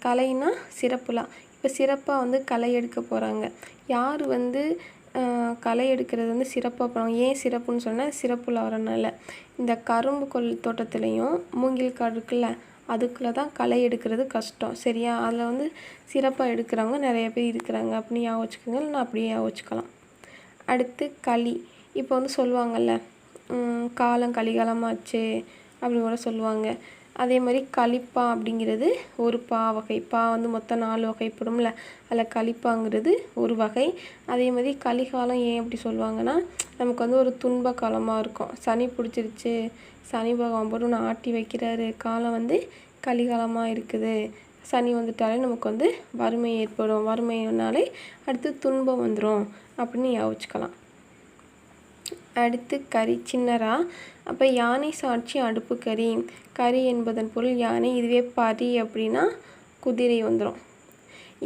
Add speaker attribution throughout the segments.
Speaker 1: கலைனா சிறப்புலா. இப்போ சிறப்பாக வந்து களை எடுக்க போகிறாங்க. யார் வந்து களை எடுக்கிறது வந்து சிறப்பாக போகிறாங்க. ஏன் சிறப்புன்னு சொன்னால் சிறப்புலா வரனால. இந்த கரும்பு தோட்டத்துலேயும் மூங்கில் காடு இருக்குல்ல, அதுக்குள்ளே தான் களை எடுக்கிறது கஷ்டம். சரியா? அதில் வந்து சிறப்பாக எடுக்கிறவங்க நிறைய பேர் இருக்கிறாங்க அப்படின்னு ஞாபகம் வச்சுக்கோங்க. இல்லைன்னா அப்படியே ஞாபகம் வச்சுக்கலாம். அடுத்து களி. இப்போ வந்து சொல்லுவாங்கள்ல, காலம் கலிகாலமாச்சு அப்படின்னு கூட சொல்லுவாங்க. அதே மாதிரி களிப்பா அப்படிங்கிறது ஒரு பா வகை. பா வந்து மொத்தம் 4 வகைப்படும்ல, அதில் களிப்பாங்கிறது ஒரு வகை. அதே மாதிரி கலிகாலம் ஏன் அப்படி சொல்லுவாங்கன்னா, நமக்கு வந்து ஒரு துன்ப காலமாக இருக்கும். சனி பிடிச்சிருச்சு, சனி பகவான் போட்டு ஒன்று ஆட்டி வைக்கிறாரு, காலம் வந்து கலிகாலமாக இருக்குது, சனி வந்துட்டாலே நமக்கு வந்து வறுமை ஏற்படும், வறுமைனாலே அடுத்து துன்பம் வந்துடும் அப்படின்னு யோசிச்சுக்கலாம். அடுத்து கரி சின்னரா. அப்போ யானை சாட்சி அடுப்பு கரி. கரி என்பதன் பொருள் யானை. இதுவே பரி அப்படின்னா குதிரை வந்துடும்.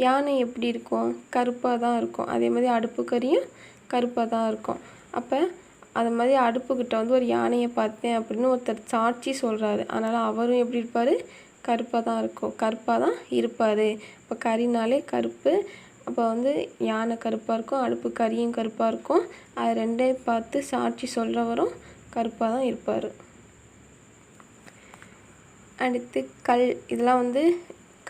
Speaker 1: யானை எப்படி இருக்கும்? கருப்பாக தான் இருக்கும். அதே மாதிரி அடுப்பு கரியும் கருப்பாக தான் இருக்கும். அப்போ அது மாதிரி அடுப்புக்கிட்ட வந்து ஒரு யானையை பார்த்தேன் அப்படின்னு ஒருத்தர் சாட்சி சொல்கிறாரு. அதனால் அவரும் எப்படி இருப்பார்? கருப்பாக தான் இருக்கும், கருப்பாக தான் இருப்பார். இப்போ கரினாலே கருப்பு. அப்போ வந்து யானை கருப்பாக இருக்கும், அடுப்பு கரியும் கருப்பாக இருக்கும். அது ரெண்டையும் பார்த்து சாட்சி சொல்கிறவரும் கருப்பாக தான் இருப்பார். அடுத்து கல். இதெல்லாம் வந்து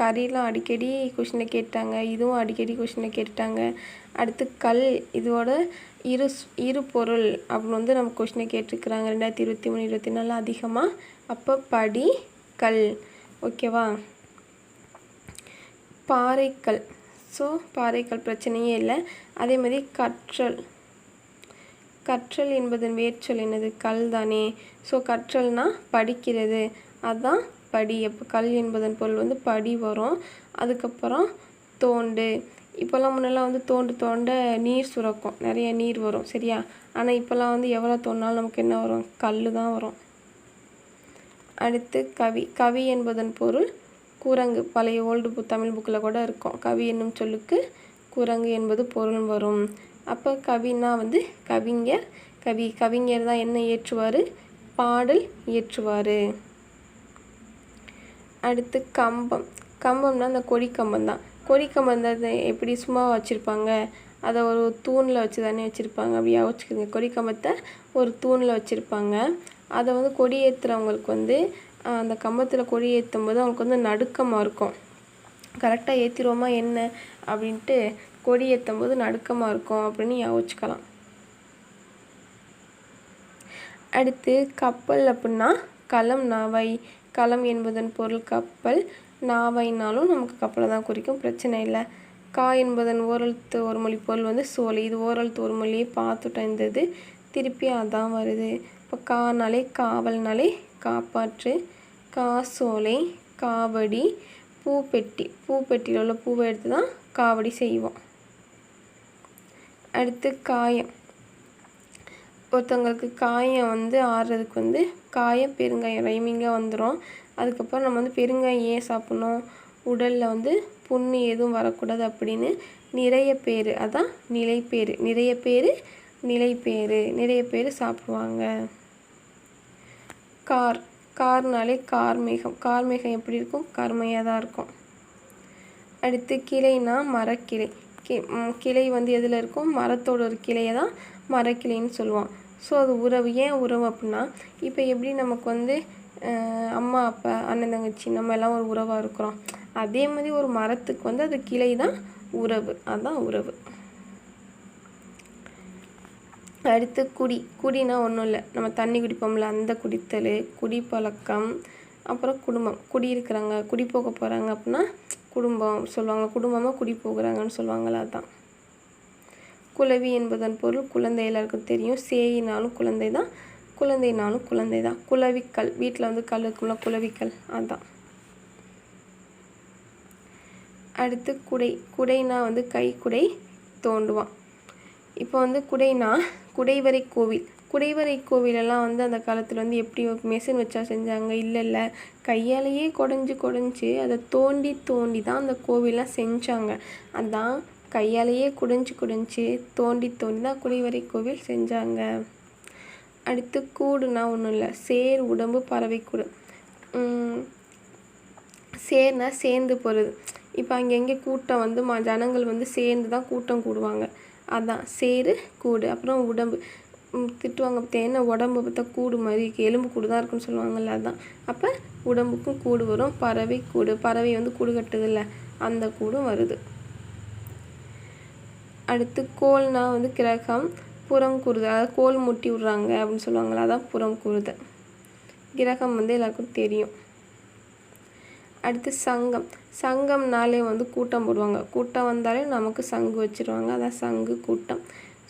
Speaker 1: கரிலாம் அடிக்கடி கொஷினில் கேட்டாங்க, இதுவும் அடிக்கடி கொஷினில் கேட்டாங்க. அடுத்து கல். இதோட இரு பொருள் அப்படின்னு வந்து நம்ம கொஷினை கேட்டிருக்கிறாங்க 2023 24 அதிகமாக. அப்போ படி கல். ஓகேவா? பாறைக்கல். ஸோ பாறைக்கல் பிரச்சனையே இல்லை. அதே மாதிரி கற்றல். கற்றல் என்பதன் வேர்ச்சொல் என்னது? கல் தானே. ஸோ கற்றல்னால் படிக்கிறது, அதுதான் படி. அப்போ கல் என்பதன் பொருள் வந்து படி வரும். அதுக்கப்புறம் தோண்டு. இப்போல்லாம் முன்னெல்லாம் வந்து தோண்ட நீர் சுரக்கும், நிறைய நீர் வரும். சரியா? ஆனால் இப்போல்லாம் வந்து எவ்வளோ தோண்டினாலும் நமக்கு என்ன வரும்? கல் தான் வரும். அடுத்து கவி. கவி என்பதன் பொருள் குரங்கு. பழைய ஓல்டு தமிழ் புக்கில் கூட இருக்கும். கவி என்னும் சொல்லுக்கு குரங்கு என்பது பொருள் வரும். அப்போ கவின்னா வந்து கவிஞர். கவிஞர் தான் என்ன இயற்றுவார்? பாடல் இயற்றுவார். அடுத்து கம்பம். கம்பம்னா அந்த கொடிக்கம்பம் தான். கொடிக்கம்பம் தான் எப்படி சும்மா வச்சுருப்பாங்க? அதை ஒரு தூணில் வச்சு தானே வச்சுருப்பாங்க. அப்படியா வச்சுக்கோங்க. கொடிக்கம்பத்தை ஒரு தூணில் வச்சுருப்பாங்க. அதை வந்து கொடி ஏற்றுறவங்களுக்கு வந்து அந்த கம்பத்தில் கொடி ஏற்றும் போது அவங்களுக்கு வந்து நடுக்கமாக இருக்கும். கரெக்டாக ஏற்றிடுவோமா என்ன அப்படின்ட்டு கொடி ஏற்றும் போது நடுக்கமாக இருக்கும் அப்படின்னு யோசிச்சுக்கலாம். அடுத்து கப்பல் அப்படின்னா களம் நாவை. களம் என்பதன் பொருள் கப்பல். நாவைனாலும் நமக்கு கப்பலை தான் குறிக்கும், பிரச்சனை இல்லை. கா என்பதன் ஓரெழுத்து ஒரு மொழி பொருள் வந்து சோலை. இது ஓரெழுத்து ஒரு மொழியை பார்த்துட்டோம். இருந்தது திருப்பி அதான் வருது. இப்போ கானாலே காவல்னாலே காப்பாற்று. காசோலை, காவடி, பூப்பெட்டி. பூப்பெட்டியில் உள்ள பூவை எடுத்து தான் காவடி செய்வோம். அடுத்து காயம். ஒருத்தவங்களுக்கு காயம் வந்து ஆறுறதுக்கு வந்து காயம் பெருங்காயம் ரைமிங்காக வந்துடும். அதுக்கப்புறம் நம்ம வந்து பெருங்காயம் ஏன் சாப்பிட்ணும்? உடலில் வந்து புண்ணு எதுவும் வரக்கூடாது அப்படின்னு நிறைய பேர், அதான் நிலைப்பேறு. நிறைய பேர் நிலைப்பேறு, நிறைய பேர் சாப்பிடுவாங்க. கார்னாலே கார்மேகம். கார்மேகம் எப்படி இருக்கும்? கருமையாக தான் இருக்கும். அடுத்து கிளைனா மரக்கிளை. கிளை வந்து எதில் இருக்கும்? மரத்தோட ஒரு கிளையை தான் மரக்கிளைன்னு சொல்லுவோம். ஸோ அது உறவு. ஏன் உறவு அப்படின்னா, இப்போ எப்படி நமக்கு வந்து அம்மா அப்பா அண்ணன் தங்கச்சி நம்ம எல்லாம் ஒரு உறவாக இருக்கிறோம், அதே மாதிரி ஒரு மரத்துக்கு வந்து அது கிளை தான் உறவு, அதுதான் உறவு. அடுத்து குடி. குடினா ஒன்றும் இல்லை, நம்ம தண்ணி குடிப்போம்ல, அந்த குடித்தல், குடிப்பழக்கம். அப்புறம் குடும்பம். குடி இருக்கிறாங்க, குடி போக போகிறாங்க அப்படின்னா குடும்பம் சொல்லுவாங்க. குடும்பமாக குடி போகிறாங்கன்னு சொல்லுவாங்களா, அதுதான். குலவி என்பதன் பொருள் குழந்தை. எல்லாருக்கும் தெரியும். சேயினாலும் குழந்தை தான், குழந்தைனாலும் குழந்தை தான். குலவிக்கல். வீட்டில் வந்து கல் இருக்கும்ல, குலவிக்கல், அதுதான். அடுத்து குடை. குடைனா வந்து கைக்குடை தோண்டுவான். இப்போ வந்து குடைனா குடைவரை கோவில். குடைவரை கோவிலெல்லாம் வந்து அந்த காலத்தில் வந்து எப்படி மெஷின் வச்சா செஞ்சாங்க? இல்லை, கையாலேயே குடைஞ்சி அதை தோண்டி தான் அந்த கோவிலாம் செஞ்சாங்க. அதான் கையாலேயே குடைஞ்சி தோண்டி தான் குடைவரை கோவில் செஞ்சாங்க. அடுத்து கூடுனா ஒன்றும் இல்லை, சேர் உடம்பு பறவை கூடு. சேர்னா சேர்ந்து போகிறது. இப்போ அங்கங்கே கூட்டம் வந்து ஜனங்கள் வந்து சேர்ந்து தான் கூட்டம் கூடுவாங்க. அதான் சேரு கூடு. அப்புறம் உடம்பு திட்டுவாங்க பார்த்தா, என்ன உடம்பு பார்த்தா கூடு மாதிரி இருக்குது, எலும்பு கூடு தான் இருக்குன்னு சொல்லுவாங்கள்ல, அதுதான். அப்போ உடம்புக்கும் கூடு வரும். பறவை கூடு, பறவை வந்து கூடு கட்டுதில்ல, அந்த கூடும் வருது. அடுத்து கோல்னா வந்து கிரகம், புறம் கூறுது, அதாவது கோல் முட்டி விட்றாங்க அப்படின்னு சொல்லுவாங்களா, அதான் புறம் கூறுது. கிரகம் வந்து எல்லாருக்கும் தெரியும். அடுத்து சங்கம். சங்கம்னாலே வந்து கூட்டம் போடுவாங்க. கூட்டம் வந்தாலே நமக்கு சங்கு வச்சுருவாங்க, அதான் சங்கு கூட்டம்.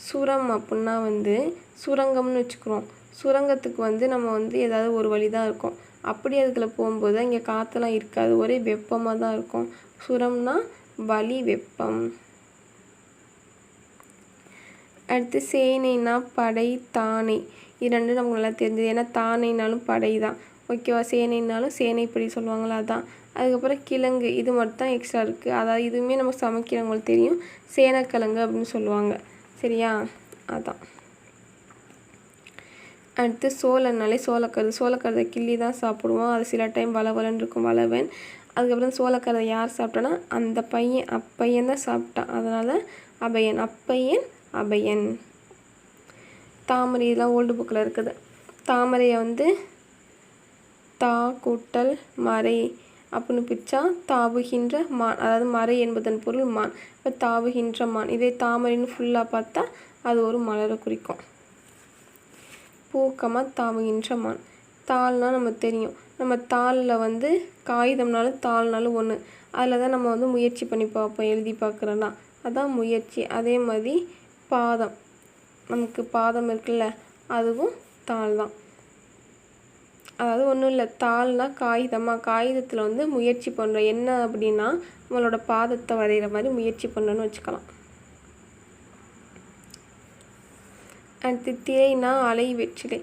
Speaker 1: சுரம் அப்படின்னா வந்து சுரங்கம்னு வச்சுக்கிறோம். சுரங்கத்துக்கு வந்து நம்ம வந்து ஏதாவது ஒரு வழி தான் இருக்கும். அப்படி அதுக்குள்ளே போகும்போது இங்கே காற்றெல்லாம் இருக்காது, ஒரே வெப்பமாக தான் இருக்கும். சுரம்னா வலி, வெப்பம். அடுத்து சேனைனா படை, தானை. இது ரெண்டும் நமக்கு நல்லா தெரிஞ்சது. ஏன்னா தானைனாலும் படை தான், ஓகேவா. சேனைனாலும் சேனைப்படி சொல்லுவாங்களா, அதான். அதுக்கப்புறம் கிழங்கு, இது மட்டும் தான் எக்ஸ்ட்ரா இருக்குது. அதாவது இதுவுமே நம்ம சமைக்கிறவங்களுக்கு தெரியும், சேனக்கிழங்கு அப்படின்னு சொல்லுவாங்க, சரியா, அதான். அடுத்து சோளனாலே சோளக்கருது. சோளக்கருதை கிள்ளி தான் சாப்பிடுவோம். அது சில டைம் வளவலன்னு இருக்கும், வளவன். அதுக்கப்புறம் சோளக்கருதை யார் சாப்பிட்டானா அந்த பையன், அப்பையன் தான் சாப்பிட்டான், அதனால் அபயன். அப்பையன், அபயன். தாமரை, இதெல்லாம் ஓல்டு புக்கில் இருக்குது. தாமரையை வந்து தா கூட்டல் மறை அப்படின்னு பிரித்தா தாவுகின்ற மான், அதாவது மறை என்பதன் பொருள் மான். இப்போ தாவுகின்ற மான். இதே தாமரைன்னு ஃபுல்லாக பார்த்தா அது ஒரு மலரை குறிக்கும். பூக்கமாக தாவுகின்ற மான். தாள்னால் நம்ம தெரியும், நம்ம தாளில் வந்து காகிதம்னாலும் தாள்னாலும் ஒன்று. அதில் தான் நம்ம வந்து முயற்சி பண்ணி பார்ப்போம், எழுதி பார்க்குறோன்னா, அதான் முயற்சி. அதே மாதிரி பாதம், நமக்கு பாதம் இருக்குல்ல, அதுவும் தாள் தான். அதாவது ஒன்றும் இல்லை, தாள்னா காகிதமாக, காகிதத்தில் வந்து முயற்சி பண்ணுறோம். என்ன அப்படின்னா நம்மளோட பாதத்தை வரைகிற மாதிரி முயற்சி பண்ணுறோன்னு வச்சுக்கலாம். அடுத்து திரைனா அலை, வெற்றிலை.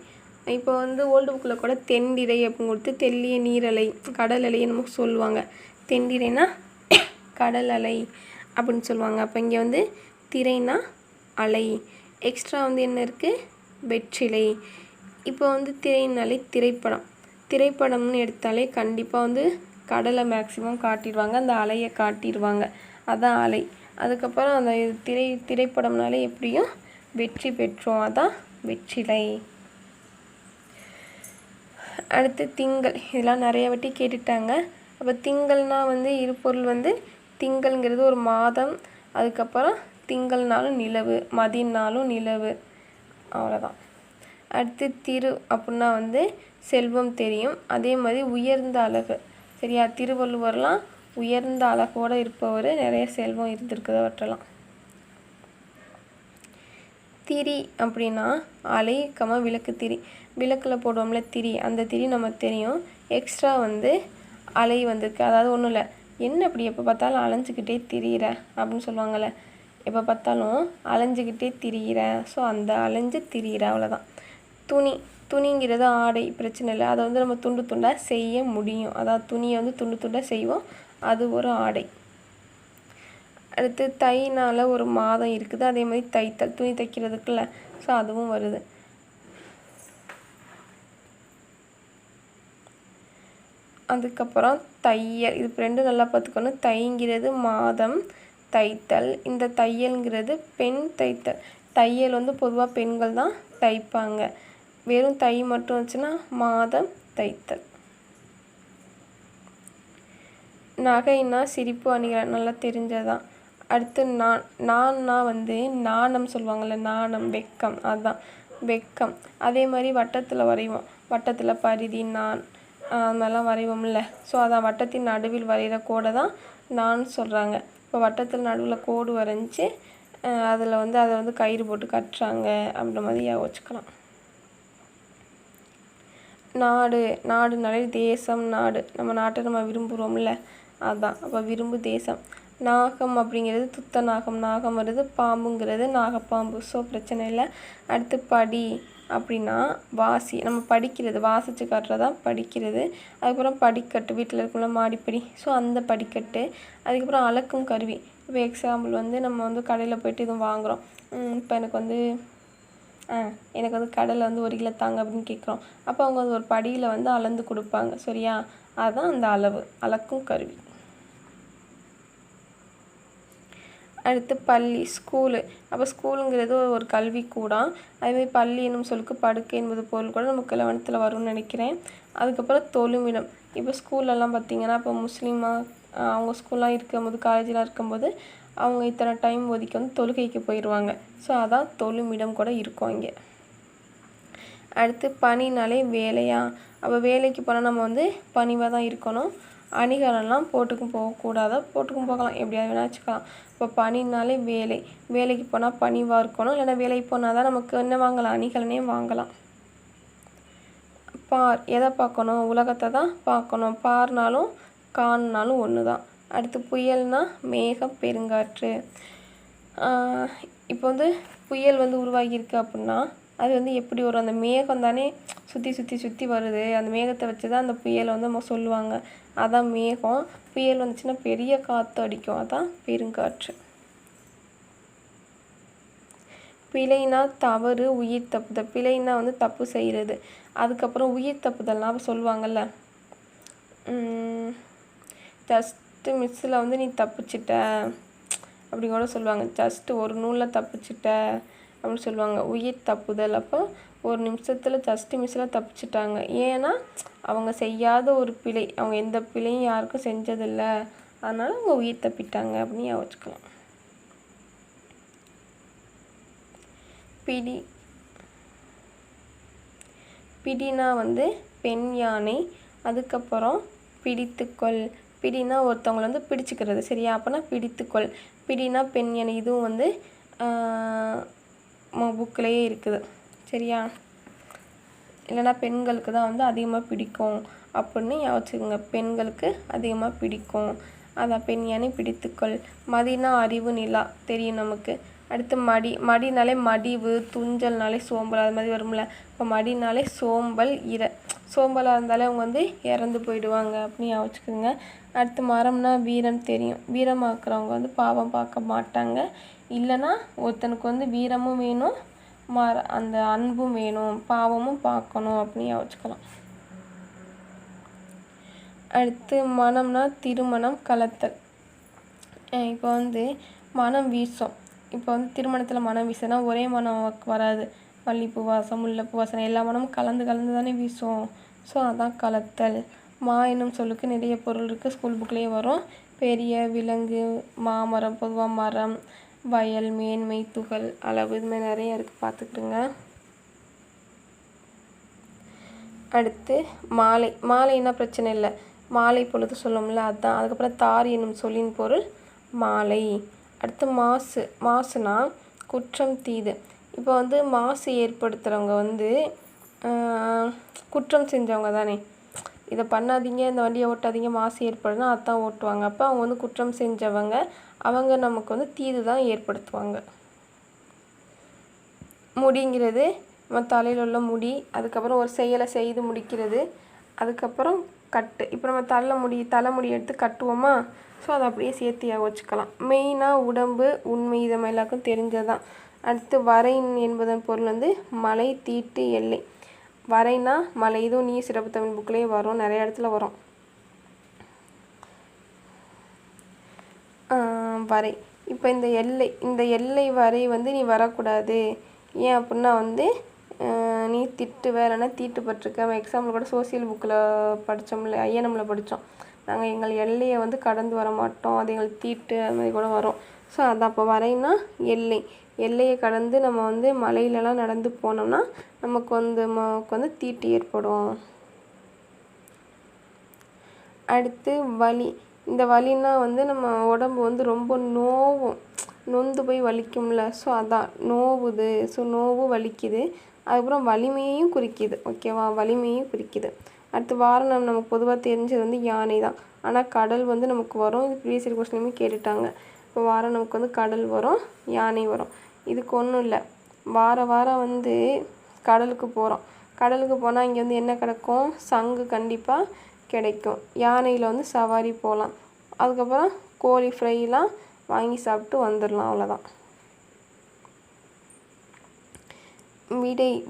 Speaker 1: இப்போ வந்து ஓல்டு புக்கில் கூட தென்திரை அப்படின்னு கொடுத்து தெல்லிய நீரலை, கடல் அலையை நமக்கு சொல்லுவாங்க. தென்திரைனா கடல் அலை அப்படின்னு சொல்லுவாங்க. அப்போ இங்கே வந்து திரைனா அலை, எக்ஸ்ட்ரா வந்து என்ன இருக்குது, வெற்றிலை. இப்போ வந்து திரைனாலே திரைப்படம். திரைப்படம்னு எடுத்தாலே கண்டிப்பாக வந்து கடலை மேக்ஸிமம் காட்டிடுவாங்க, அந்த அலையை காட்டிடுவாங்க, அதான் அலை. அதுக்கப்புறம் அந்த திரைப்படம்னாலே எப்படியும் வெற்றி பெற்றோம், அதான் வெற்றிலை. அடுத்து திங்கள். இதெல்லாம் நிறைய வாட்டி கேட்டுட்டாங்க. அப்போ திங்கள்னால் வந்து இருபொருள் வந்து திங்கள்ங்கிறது ஒரு மாதம். அதுக்கப்புறம் திங்கள்னாலும் நிலவு, மதினாலும் நிலவு, அவ்வளோதான். அடுத்து திரு அப்படின்னா வந்து செல்வம் தெரியும். அதே மாதிரி உயர்ந்த அழகு, சரியா. திருவள்ளுவர்லாம் உயர்ந்த அழகோடு இருப்பவர், நிறைய செல்வம் இருந்திருக்குது அவற்றெல்லாம். திரி அப்படின்னா அலை, விளக்கு திரி. விளக்கில் போடுவோம்ல திரி, அந்த திரி நமக்கு தெரியும். எக்ஸ்ட்ரா வந்து அலை வந்திருக்கு. அதாவது ஒன்றும் இல்லை, என்ன அப்படி எப்போ பார்த்தாலும் அலைஞ்சிக்கிட்டே திரியிற அப்படின்னு சொல்லுவாங்கள்ல, எப்போ பார்த்தாலும் அலைஞ்சிக்கிட்டே திரியிற, ஸோ அந்த அலைஞ்சு திரியிற, அவ்வளோதான். துணி, துணிங்கிறது ஆடை, பிரச்சனை இல்லை. அதை வந்து நம்ம துண்டு துண்டாக செய்ய முடியும், அதாவது துணியை வந்து துண்டு துண்டாக செய்வோம், அது ஒரு ஆடை. அடுத்து தைனால் ஒரு மாதம் இருக்குது. அதே மாதிரி தைத்தல், துணி தைக்கிறதுக்குல்ல, ஸோ அதுவும் வருது. அதுக்கப்புறம் தையல், இது ரெண்டும் நல்லா பார்த்துக்கணும். தைங்கிறது மாதம், தைத்தல். இந்த தையல்ங்கிறது பெண் தைத்தல். தையல் வந்து பொதுவாக பெண்கள் தான் தைப்பாங்க. வெறும் தை மட்டும் வச்சுன்னா மாதம், தைத்தல். நகைன்னா சிரிப்பு, அணிகள், நல்லா தெரிஞ்சதான். அடுத்து நான்னா வந்து நாணம் சொல்லுவாங்கள்ல, நாணம், வெக்கம், அதுதான் வெக்கம். அதே மாதிரி வட்டத்தில் வரைவோம், வட்டத்தில் பரிதி, நான், அது மாதிரிலாம் வரைவோம்ல, ஸோ அதான் வட்டத்தின் நடுவில் வரைகிற கோடை தான் நான் சொல்கிறாங்க. இப்போ வட்டத்தில் நடுவில் கோடு வரைஞ்சி அதில் வந்து அதை வந்து கயிறு போட்டு கட்டுறாங்க அப்படின்ற மாதிரி வச்சுக்கலாம். நாடு, நாடுனாலே தேசம், நாடு, நம்ம நாட்டை நம்ம விரும்புகிறோம்ல, அதுதான். அப்போ விரும்பு தேசம். நாகம் அப்படிங்கிறது துத்த நாகம், நாகம் வருது. பாம்புங்கிறது நாகப்பாம்பு, ஸோ பிரச்சனை இல்லை. அடுத்து படி அப்படின்னா வாசி, நம்ம படிக்கிறது, வாசித்து காட்டுறதான் படிக்கிறது. அதுக்கப்புறம் படிக்கட்டு, வீட்டில் இருக்குள்ள மாடிப்படி, ஸோ அந்த படிக்கட்டு. அதுக்கப்புறம் அளக்கும் கருவி. இப்போ எக்ஸாம்பிள் வந்து நம்ம வந்து கடையில் போய்ட்டு எதுவும் வாங்குகிறோம். இப்போ எனக்கு வந்து கடலை வந்து 1 கிலோ தாங்க அப்படின்னு கேட்குறோம். அப்போ அவங்க அது ஒரு படியில் வந்து அளந்து கொடுப்பாங்க, சரியா. அதுதான் அந்த அளவு, அளக்கும் கருவி. அடுத்து பள்ளி, ஸ்கூலு. அப்போ ஸ்கூலுங்கிறது ஒரு கல்விக்கூடம். அதேமாதிரி பள்ளி என்னும் சொல்லுக்கு படுக்கை என்பது பொருள் கூட நமக்கு 11th வரும்னு நினைக்கிறேன். அதுக்கப்புறம் தொழுமிடம். இப்போ ஸ்கூல்லலாம் பார்த்திங்கன்னா இப்போ அவங்க ஸ்கூல்லாம் இருக்கும்போது, காலேஜெலாம் இருக்கும்போது அவங்க இத்தனை டைம் ஒதுக்கி வந்து தொழுகைக்கு போயிடுவாங்க. ஸோ அதான் தொழுமிடம் கூட இருக்கும் அங்கே. அடுத்து பணினாலே வேலையா. அப்போ வேலைக்கு போனால் நம்ம வந்து பணிவாக தான் இருக்கணும். அணிகலன்லாம் போட்டுக்கும் போகக்கூடாதா, போட்டுக்கும் போகலாம், எப்படியாவது வேணா வச்சுக்கலாம். இப்போ பணினாலே வேலை, வேலைக்கு போனால் பணிவாக இருக்கணும். இல்லைன்னா வேலைக்கு போனால் தான் நமக்கு என்ன வாங்கலாம், அணிகலனே வாங்கலாம். பார், எதை பார்க்கணும், உலகத்தை தான் பார்க்கணும். பார்னாலும் கான்னாலும் ஒன்று தான். அடுத்து புயல்னா மேகம், பெருங்காற்று. இப்போ வந்து புயல் வந்து உருவாகியிருக்கு அப்படின்னா அது வந்து எப்படி வரும், அந்த மேகம் தானே சுற்றி சுற்றி சுற்றி வருது, அந்த மேகத்தை வச்சு தான் அந்த புயலை வந்து நம்ம சொல்லுவாங்க. அதான் மேகம். புயல் வந்துச்சுன்னா பெரிய காற்று அடிக்கும், அதான் பெருங்காற்று. பிழைனா தவறு, உயிர் தப்புதல். பிழைனா வந்து தப்பு செய்கிறது. அதுக்கப்புறம் உயிர் தப்புதல்னா சொல்லுவாங்கள்ல, ஜஸ்ட்டு மிஸ்ஸில் வந்து நீ தப்பிச்சிட்ட அப்படி கூட சொல்லுவாங்க. ஜஸ்ட்டு ஒரு நூலில் தப்பிச்சிட்ட அப்படின்னு சொல்லுவாங்க. உயிர் தப்புதல். அப்போ ஒரு நிமிஷத்தில் ஜஸ்ட்டு மிஸ்ஸில் தப்பிச்சிட்டாங்க. ஏன்னா அவங்க செய்யாத ஒரு பிழை, அவங்க எந்த பிழையும் யாருக்கும் செஞ்சதில்லை, அதனால் அவங்க உயிர் தப்பிட்டாங்க அப்படின்னு யோசிச்சுக்கலாம். பிடி, பிடினா வந்து பெண் யானை. அதுக்கப்புறம் பிடித்துக்கொள். பிடினா ஒருத்தவங்களை வந்து பிடிச்சிக்கிறது, சரியா? அப்போனா பிடித்துக்கொள். பிடினா பெண் யானை. இதுவும் வந்து புக்கிலேயே இருக்குது, சரியா? இல்லைனா பெண்களுக்கு தான் வந்து அதிகமாக பிடிக்கும் அப்படின்னு யோசிச்சுக்கோங்க. பெண்களுக்கு அதிகமாக பிடிக்கும், அதான் பெண் யானை, பிடித்துக்கொள். மதினா அறிவு, நிலா தெரியும் நமக்கு. அடுத்து மடி. மடினாலே மடிவு, துஞ்சல்னாலே சோம்பல், அது மாதிரி வரும்ல. இப்போ மடினாலே சோம்பல், சோம்பலாக இருந்தாலே அவங்க வந்து இறந்து போயிடுவாங்க அப்படின்னு யோசிச்சுக்கோங்க. அடுத்து மரம்னா வீரம் தெரியும். வீரமாக்குறவங்க வந்து பாவம் பார்க்க மாட்டாங்க. இல்லைன்னா ஒருத்தனுக்கு வந்து வீரமும் வேணும், அந்த அன்பும் வேணும், பாவமும் பார்க்கணும் அப்படின்னு யோசிச்சுக்கலாம். அடுத்து மனம்னா திருமணம், கலத்தல். இப்போ வந்து மனம் வீசும். இப்போ வந்து திருமணத்தில் மனம் வீசுனா ஒரே மனம் வராது. மல்லிகைப்பூ வாசம், முல்லைப்பூ வாசனை, எல்லா மனமும் கலந்து கலந்து தானே வீசும். ஸோ அதான் கலத்தல். மா என்னும் சொல்லுக்கு நிறைய பொருள் இருக்குது, ஸ்கூல் புக்லேயே வரும். பெரிய, விலங்கு, மாமரம், பொதுவாக மரம், வயல், மேன்மை, துகள், அளவு, இதுமாதிரி நிறைய இருக்குது, பார்த்துக்கிட்டுங்க. அடுத்து மாலை. மாலைன்னா பிரச்சனை இல்லை, மாலை பொழுது சொல்லும்ல, அதுதான். அதுக்கப்புறம் தார் என்னும் சொல்லின் பொருள் மாலை. அடுத்து மாசு. மாசுனா குற்றம், தீது. இப்போ வந்து மாசு ஏற்படுத்துகிறவங்க வந்து குற்றம் செஞ்சவங்க தானே. இதை பண்ணாதீங்க, இந்த வண்டியை ஓட்டாதீங்க, மாசு ஏற்படுதுன்னா அதுதான் ஓட்டுவாங்க. அப்போ அவங்க வந்து குற்றம் செஞ்சவங்க, அவங்க நமக்கு வந்து தீது தான் ஏற்படுத்துவாங்க. முடிங்கிறது நம்ம தலையில் உள்ள முடி. அதுக்கப்புறம் ஒரு செயலை செய்து முடிக்கிறது. அதுக்கப்புறம் கட்டு. இப்போ நம்ம தலைமுடி எடுத்து கட்டுவோமா, ஸோ அதை அப்படியே சேர்த்து வச்சுக்கலாம். மெயினாக உடம்பு, உண்மை, இதை எல்லாருக்கும் தெரிஞ்சது தான். அடுத்து வரை என்பதன் பொருள் வந்து மலை, தீட்டு, எல்லை. வரைனா மலை, இதுவும் நீ சிறப்பு தமிழ் புக்லேயே வரும், நிறைய இடத்துல வரும். வரை. இப்போ இந்த எல்லை வரை வந்து நீ வரக்கூடாது. ஏன் அப்படின்னா வந்து நீ இல்லைன்னா தீட்டுப்பட்டிருக்க. நம்ம எக்ஸாம்பிள் கூட சோசியல் புக்கில் படித்தோம்ல, ஐஎன்எம்மில் படித்தோம். நாங்கள் எங்கள் எல்லையை வந்து கடந்து வர மாட்டோம், அது எங்களுக்கு தீட்டு, அது மாதிரி கூட வரும். ஸோ அதான். அப்போ வரைன்னா எல்லையை கடந்து நம்ம வந்து மலையிலலாம் நடந்து போனோம்னா நமக்கு வந்து தீட்டு ஏற்படும். அடுத்து வலி. இந்த வலின்னா வந்து நம்ம உடம்பு வந்து ரொம்ப நொந்து போய் வலிக்கும்ல, ஸோ அதான் நோவுது. ஸோ நோவு, வலிக்குது. அதுக்கப்புறம் வலிமையையும் குறிக்குது, ஓகேவா? வலிமையையும் குறிக்குது. அடுத்து வாரணம். நமக்கு பொதுவாக தெரிஞ்சது வந்து யானை தான், ஆனால் கடல் வந்து நமக்கு வரும். இது ப்ரீவியஸ் இயர் கொஸ்டின்லையுமே கேட்டுட்டாங்க. இப்போ வாரம் நமக்கு வந்து கடல் வரும், யானை வரும். இதுக்கு ஒன்றும் இல்லை, வாரம் வந்து கடலுக்கு போகிறோம். கடலுக்கு போனால் இங்கே வந்து என்ன கிடைக்கும், சங்கு கண்டிப்பாக கிடைக்கும். யானையில் வந்து சவாரி போகலாம். அதுக்கப்புறம் கோழி ஃப்ரைலாம் வாங்கி சாப்பிட்டு வந்துடலாம், அவ்வளோதான்.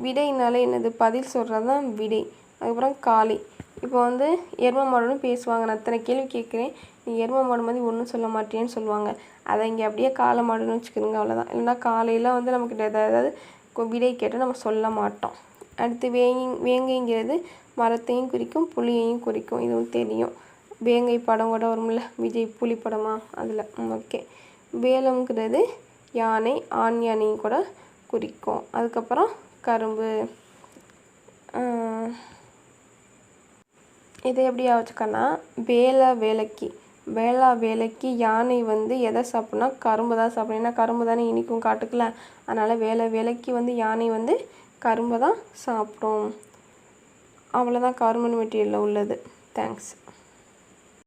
Speaker 1: விடைனாலே என்னது, பதில் சொல்கிறது தான் விடை. அதுக்கப்புறம் காலை. இப்போ வந்து எருமை மாடுன்னு பேசுவாங்க. நான் அத்தனை கேள்வி கேட்குறேன், நீ எருமை மாடு மாதிரி ஒன்றும் சொல்ல மாட்டேன்னு சொல்லுவாங்க. அதை இங்கே அப்படியே காளை மாடுன்னு வச்சுக்கிறோங்க, அவ்வளோதான். இல்லைன்னா காலையில் வந்து நமக்கு ஏதாவது விடை கேட்டால் நம்ம சொல்ல மாட்டோம். அடுத்து வேங்கைங்கிறது மரத்தையும் குறிக்கும், புலியையும் குறிக்கும். இதுவும் தெரியும். வேங்கை படம் கூட வரும்ல, விஜய் புலி படமா, அதில். ஓகே. வேலம்ங்கிறது யானை, ஆண் யானையும் கூட குறிக்கும். அதுக்கப்புறம் கரும்பு. இதை எப்படி வச்சுக்கன்னா, வேளா வேலைக்கு யானை வந்து எதை சாப்பிட்னா கரும்பு தான் சாப்பிடும். ஏன்னா கரும்பு தானே இனிக்கும் காட்டுக்குள்ள. அதனால் வேலைக்கு வந்து யானை வந்து கரும்பை தான் சாப்பிடும். அவ்வளோதான் கார்பன் மெட்டீரியலில் உள்ளது. தேங்க்ஸ்.